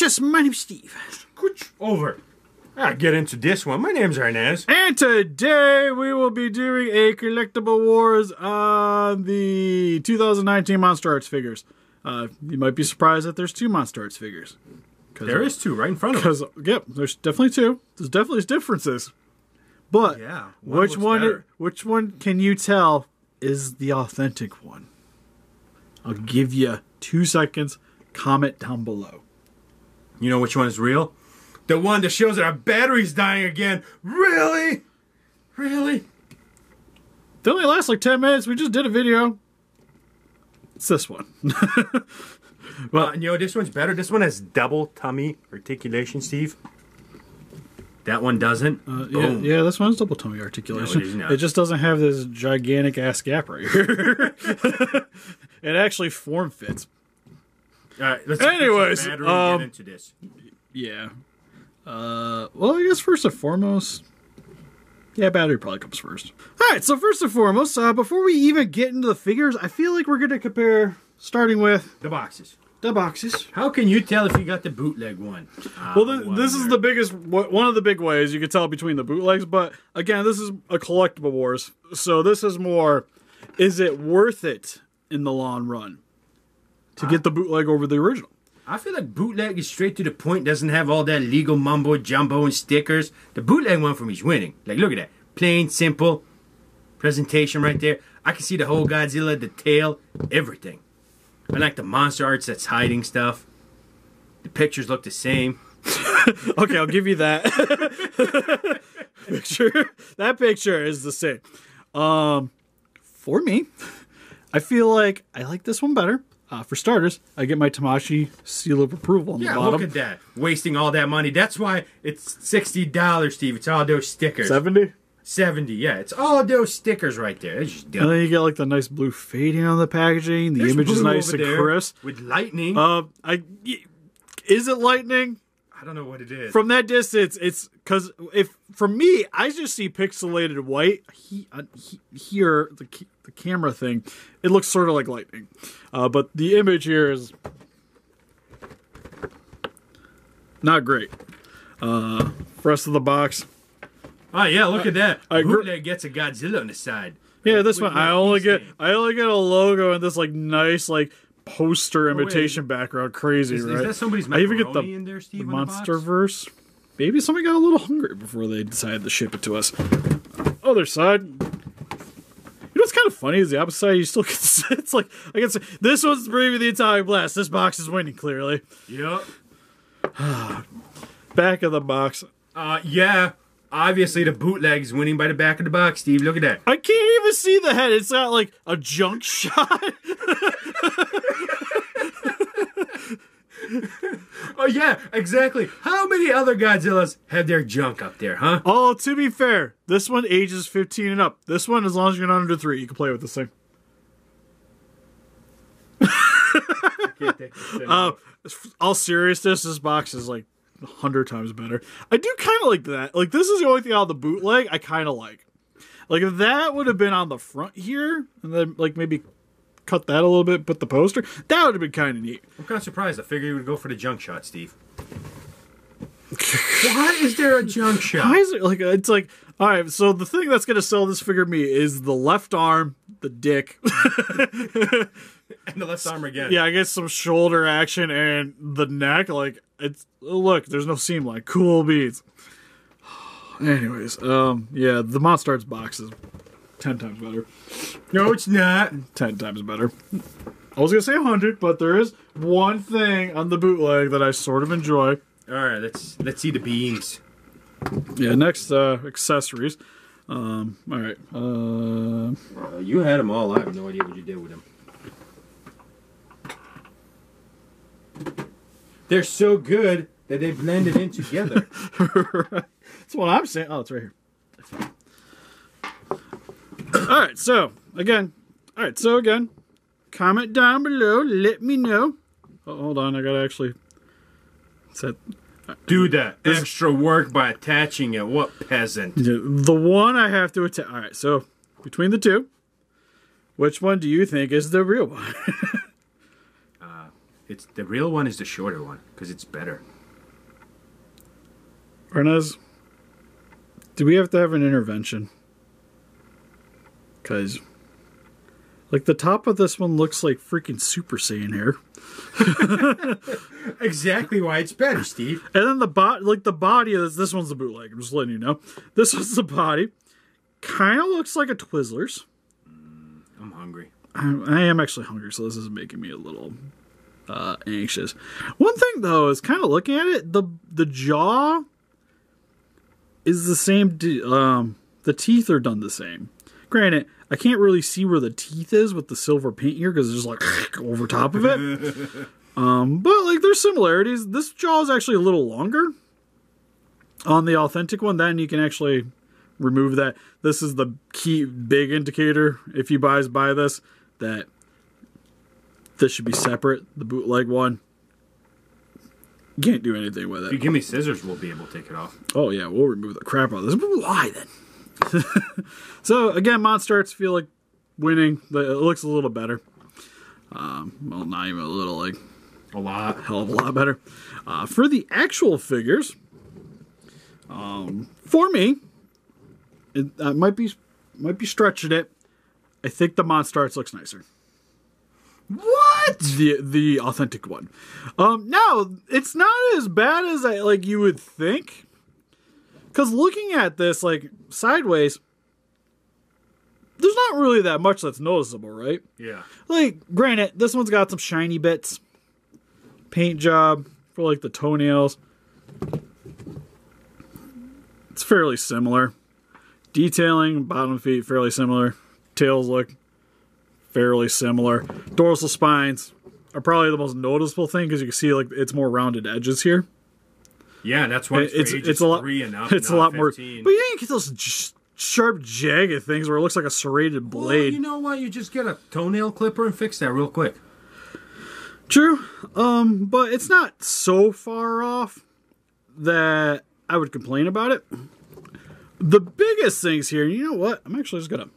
Scooch, my name's Steve. Scooch over. I'll get into this one. My name's Arnaz. And today we will be doing a Collectible Wars on the 2019 MonsterArts figures. You might be surprised that there's two MonsterArts figures. There is two right in front of us. Yep, there's definitely two. There's definitely differences. But yeah, which one can you tell is the authentic one? I'll give you 2 seconds. Comment down below. You know which one is real? The one that shows that our battery's dying again. Really? Really? They only last like 10 minutes. We just did a video. It's this one. Well, you know, this one's better. This one has double tummy articulation, Steve. That one doesn't. Yeah, this one's double tummy articulation. No, it just doesn't have this gigantic ass gap right here. It actually form fits. All right, let's anyways, get into this. Yeah. Well, I guess first and foremost, yeah, battery probably comes first. All right, so first and foremost, before we even get into the figures, I feel like we're going to compare, starting with the boxes. The boxes. How can you tell if you got the bootleg one? Well, this is the biggest, one of the big ways you can tell between the bootlegs. But again, this is a Collectible Wars, so this is more, is it worth it in the long run to get the bootleg over the original? I feel like bootleg is straight to the point, doesn't have all that legal mumbo jumbo and stickers. The bootleg one for me is winning. Like, look at that. Plain, simple presentation right there. I can see the whole Godzilla, the tail, everything. I like the MonsterArts that's hiding stuff. The pictures look the same. Okay, I'll give you that. That picture is the same. For me, I feel like I like this one better. For starters, I get my Tamashii seal of approval on the bottom. Yeah, look at that. Wasting all that money. That's why it's $60, Steve. It's all those stickers. 70? 70, yeah. It's all those stickers right there. It's just dumb. And then you get like the nice blue fading on the packaging. The image is nice and crisp. With lightning. Is it lightning? I don't know what it is. From that distance, it's because for me, I just see pixelated white. Here, the camera thing, it looks sort of like lightning. But the image here is not great. Rest of the box. Oh yeah, look at that. Bootleg gets a Godzilla on the side. Yeah, this one I only get a logo and this like nice like poster imitation background. Crazy, right? Is that somebody's I even get in there, Steve, the Monsterverse. Maybe somebody got a little hungry before they decided to ship it to us. Other side. You know what's kind of funny is the opposite side. You still get it's like I can say this one's breathing the atomic blast. This box is winning clearly. Yep. Back of the box. Yeah. Obviously, the bootleg's winning by the back of the box, Steve. Look at that. I can't even see the head. It's got like a junk shot. Oh, yeah, exactly. How many other Godzillas have their junk up there, huh? Oh, to be fair, this one ages 15 and up. This one, as long as you're not under 3, you can play with this thing. All seriousness, this box is like 100 times better. I do kind of like that. Like, this is the only thing out of the bootleg I kind of like. Like, if that would have been on the front here, and then, like, maybe cut that a little bit, put the poster, that would have been kind of neat. I'm kind of surprised. I figured you would go for the junk shot, Steve. Why is there a junk shot? Why is it, like, it's like, alright, so the thing that's going to sell this figure me is the left arm, the dick. And the left arm again. Yeah, I get some shoulder action and the neck, like, it's, look, there's no seam line. Cool beats. Anyways, yeah, the MonsterArts box is 10 times better. No, it's not. 10 times better. I was going to say 100, but there is one thing on the bootleg that I sort of enjoy. Alright, let's see the beams. Yeah, next, accessories. Alright, you had them all. I have no idea what you did with them. They're so good that they blended in together. That's what I'm saying. Oh, it's right here. Alright, so again, comment down below. Let me know. Oh, hold on, I gotta actually set. Do that extra work by attaching it. What peasant? The one I have to attach. Alright, so between the two, which one do you think is the real one? It's the real one is the shorter one because it's better. Arnez, do we have to have an intervention? Because, like, the top of this one looks like freaking Super Saiyan hair. Exactly why it's better, Steve. And then the body of this one's the bootleg. I'm just letting you know. This one's the body. Kind of looks like a Twizzlers. I'm hungry. I am actually hungry, so this is making me a little anxious. One thing, though, is kind of looking at it, the jaw is the same. The teeth are done the same. Granted, I can't really see where the teeth is with the silver paint here because it's just like over top of it. But like there's similarities. This jaw is actually a little longer on the authentic one. Then you can actually remove that. This is the key big indicator if you buy this that this should be separate. The bootleg one, you can't do anything with it. If you give me scissors, we'll be able to take it off. Oh yeah, we'll remove the crap out of this. But why then? So again, MonsterArts feel like winning. It looks a little better. Well, not even a little, like a lot, hell of a lot better. For the actual figures, for me, it might be stretching it. I think the MonsterArts looks nicer. What? The authentic one. No, it's not as bad as you would think. Because looking at this, like, sideways, there's not really that much that's noticeable, right? Yeah. Like, granted, this one's got some shiny bits. Paint job for, like, the toenails. It's fairly similar. Detailing, bottom feet, fairly similar. Tails look fairly similar. Dorsal spines are probably the most noticeable thing because you can see, like, it's more rounded edges here. Yeah, that's why it's a lot. 3 and up, it's a lot 15. more. But you don't get those sharp, jagged things where it looks like a serrated blade. Well, you know what? You just get a toenail clipper and fix that real quick. True, but it's not so far off that I would complain about it. The biggest things here, you know what? I'm actually just gonna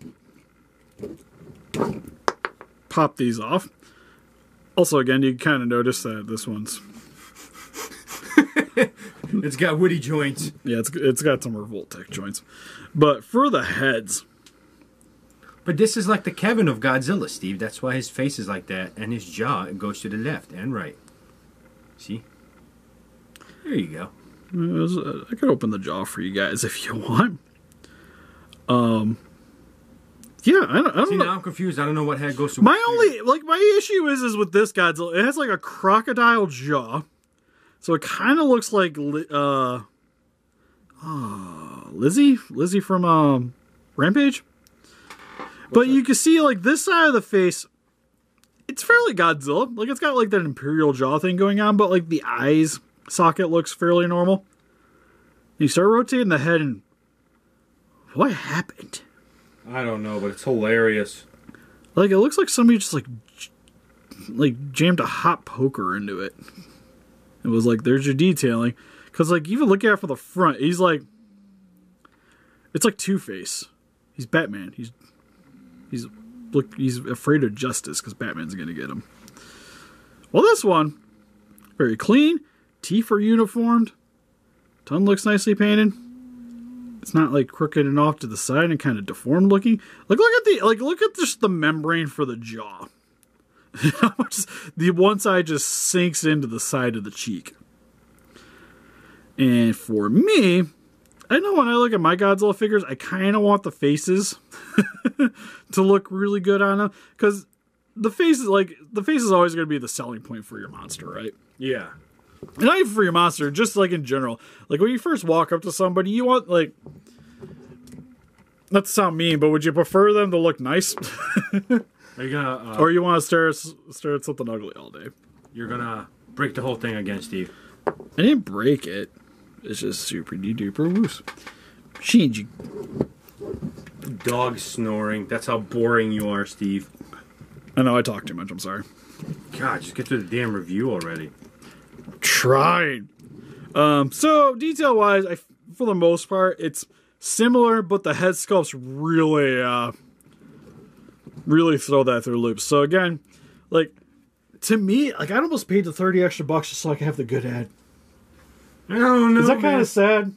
pop these off. Also, again, you kind of notice that this one's. It's got woody joints. Yeah, it's got some Revoltech joints. But for the heads. But this is like the Kevin of Godzilla, Steve. That's why his face is like that. And his jaw goes to the left and right. See? There you go. I could open the jaw for you guys if you want. Yeah, I don't See, know. now I'm confused. I don't know what head goes to my issue is with this Godzilla. It has like a crocodile jaw. So it kind of looks like Lizzie from Rampage. But you can see like this side of the face, it's fairly Godzilla. Like it's got like that imperial jaw thing going on, but like the eyes socket looks fairly normal. You start rotating the head and what happened? I don't know, but it's hilarious. Like it looks like somebody just like jammed a hot poker into it. It was like, there's your detailing. Because, like, even looking at it from the front, he's like... It's like Two-Face. He's Batman. He's afraid of justice because Batman's going to get him. Well, this one, very clean. Teeth are uniformed. Tongue looks nicely painted. It's not, like, crooked and off to the side and kind of deformed looking. Like, look at just the membrane for the jaw. The one side just sinks into the side of the cheek. And for me, I know when I look at my Godzilla figures, I kind of want the faces to look really good on them. Because the face is always going to be the selling point for your monster, right? Yeah. And not even for your monster, just like in general. Like when you first walk up to somebody, you want like... Not to sound mean, but would you prefer them to look nice? Are you gonna, or you want to stare at something ugly all day? You're gonna break the whole thing again, Steve. I didn't break it. It's just super duper loose. Shinji. Dog snoring. That's how boring you are, Steve. I know I talk too much. I'm sorry. God, just get to the damn review already. Trying. So detail wise, for the most part, it's similar, but the head sculpts really throw that through loops. So again, like to me, like I'd almost paid the $30 extra just so I could have the good head. I don't know. Is that kind of sad?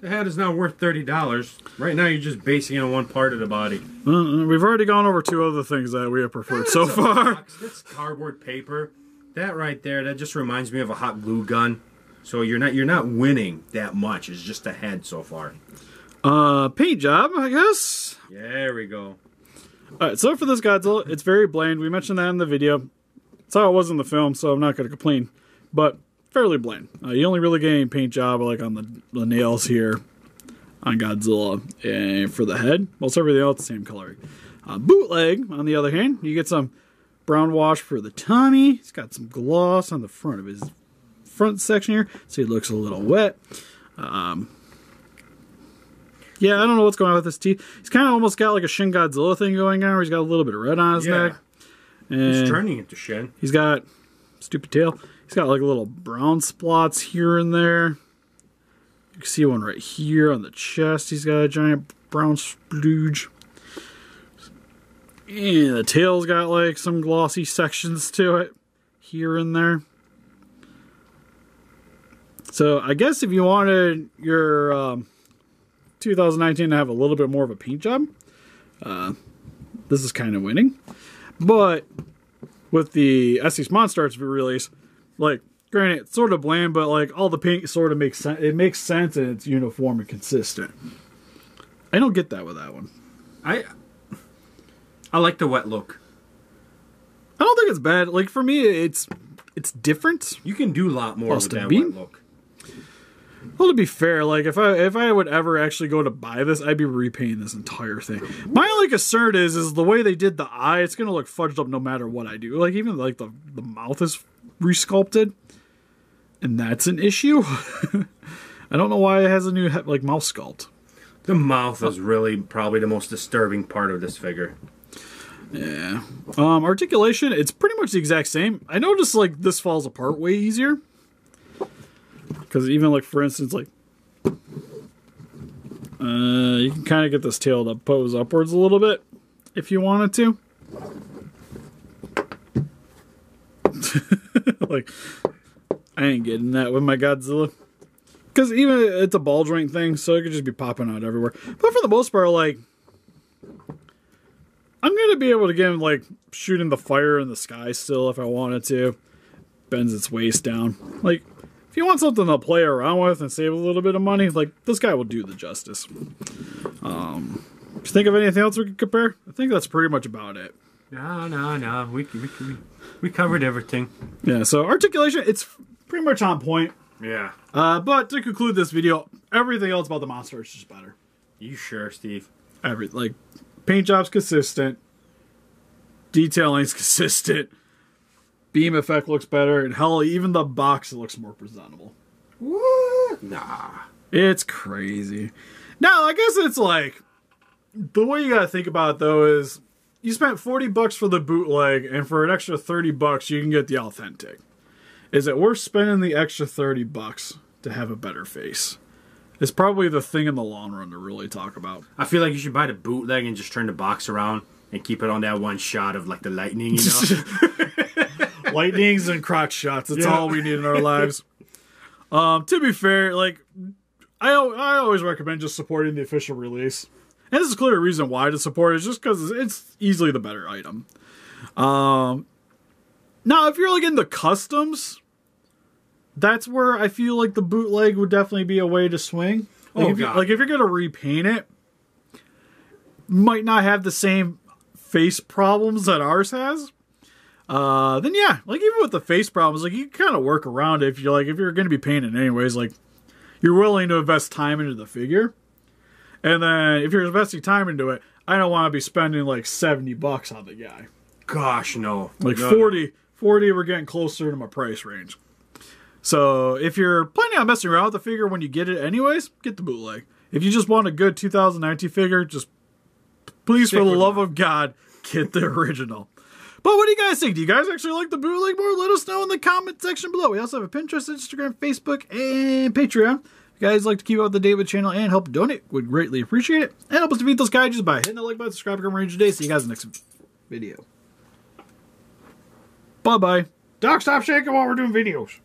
The head is not worth $30. Right now, you're just basing it on one part of the body. We've already gone over 2 other things that we have preferred so far. Box. That's cardboard paper. That right there, that just reminds me of a hot glue gun. So you're not winning that much. It's just the head so far. Paint job, I guess. Yeah, there we go. Alright, so for this Godzilla, it's very bland. We mentioned that in the video. That's how it was in the film, so I'm not going to complain. But fairly bland. You only really get any paint job like on the nails here on Godzilla. And for the head, most everything else the same coloring. Bootleg, on the other hand, you get some brown wash for the tummy. He's got some gloss on the front of his front section here, so he looks a little wet. Yeah, I don't know what's going on with his teeth. He's kind of almost got like a Shin Godzilla thing going on, where he's got a little bit of red on his neck. And he's turning into Shin. He's got stupid tail. He's got like little brown spots here and there. You can see one right here on the chest. He's got a giant brown splooge. And the tail's got like some glossy sections to it here and there. So I guess if you wanted your 2019 to have a little bit more of a paint job, this is kind of winning. But with the SC's MonsterArts release, like, granted, it's sort of bland, but like all the paint sort of makes sense. It makes sense and it's uniform and consistent. I don't get that with that one. I like the wet look. I don't think it's bad. Like, for me, it's different. You can do a lot more with that wet look. Well, to be fair, like if I would ever actually go to buy this, I'd be repainting this entire thing. My only concern is the way they did the eye. It's gonna look fudged up no matter what I do. Like even like the mouth is resculpted, and that's an issue. I don't know why it has a new like mouth sculpt. The mouth is really probably the most disturbing part of this figure. Yeah. Articulation, it's pretty much the exact same. I noticed like this falls apart way easier. Because even like for instance, like you can kind of get this tail to pose upwards a little bit if you wanted to. Like I ain't getting that with my Godzilla. Because even it's a ball joint thing, so it could just be popping out everywhere. But for the most part, like I'm gonna be able to get him like shooting the fire in the sky still if I wanted to. Bends its waist down. Like if you want something to play around with and save a little bit of money, like this guy will do the justice. If you think of anything else we could compare, I think that's pretty much about it. No. We covered everything. Yeah. So articulation, it's pretty much on point. Yeah. But to conclude this video, everything else about the monster is just better. You sure, Steve? Like paint job's consistent, detailing's consistent. Beam effect looks better, and hell, even the box looks more presentable. What? Nah. It's crazy. Now, I guess it's like, the way you gotta think about it, though, is you spent $40 for the bootleg, and for an extra $30, you can get the authentic. Is it worth spending the extra $30 to have a better face? It's probably the thing in the long run to really talk about. I feel like you should buy the bootleg and just turn the box around and keep it on that one shot of, like, the lightning, you know? Lightnings and crotch shots. That's all we need in our lives. To be fair, like I always recommend just supporting the official release. And this is clearly a reason why to support it, is just because it's easily the better item. Now, if you're like into customs, that's where I feel like the bootleg would definitely be a way to swing. Like, if you're gonna repaint it, might not have the same face problems that ours has. Then yeah, like even with the face problems, like you can kind of work around it if you're going to be painting anyways, like you're willing to invest time into the figure. And then if you're investing time into it, I don't want to be spending like $70 on the guy. Gosh, no. Like 40, we're getting closer to my price range. So if you're planning on messing around with the figure when you get it anyways, get the bootleg. If you just want a good 2019 figure, just please, for the love of God, get the original. But what do you guys think? Do you guys actually like the bootleg more? Let us know in the comment section below. We also have a Pinterest, Instagram, Facebook, and Patreon. If you guys like to keep up to date with the channel and help donate, we'd greatly appreciate it. And help us defeat those kaijus by hitting the like button, subscribe, and range today. See you guys in the next video. Bye-bye. Doc, stop shaking while we're doing videos.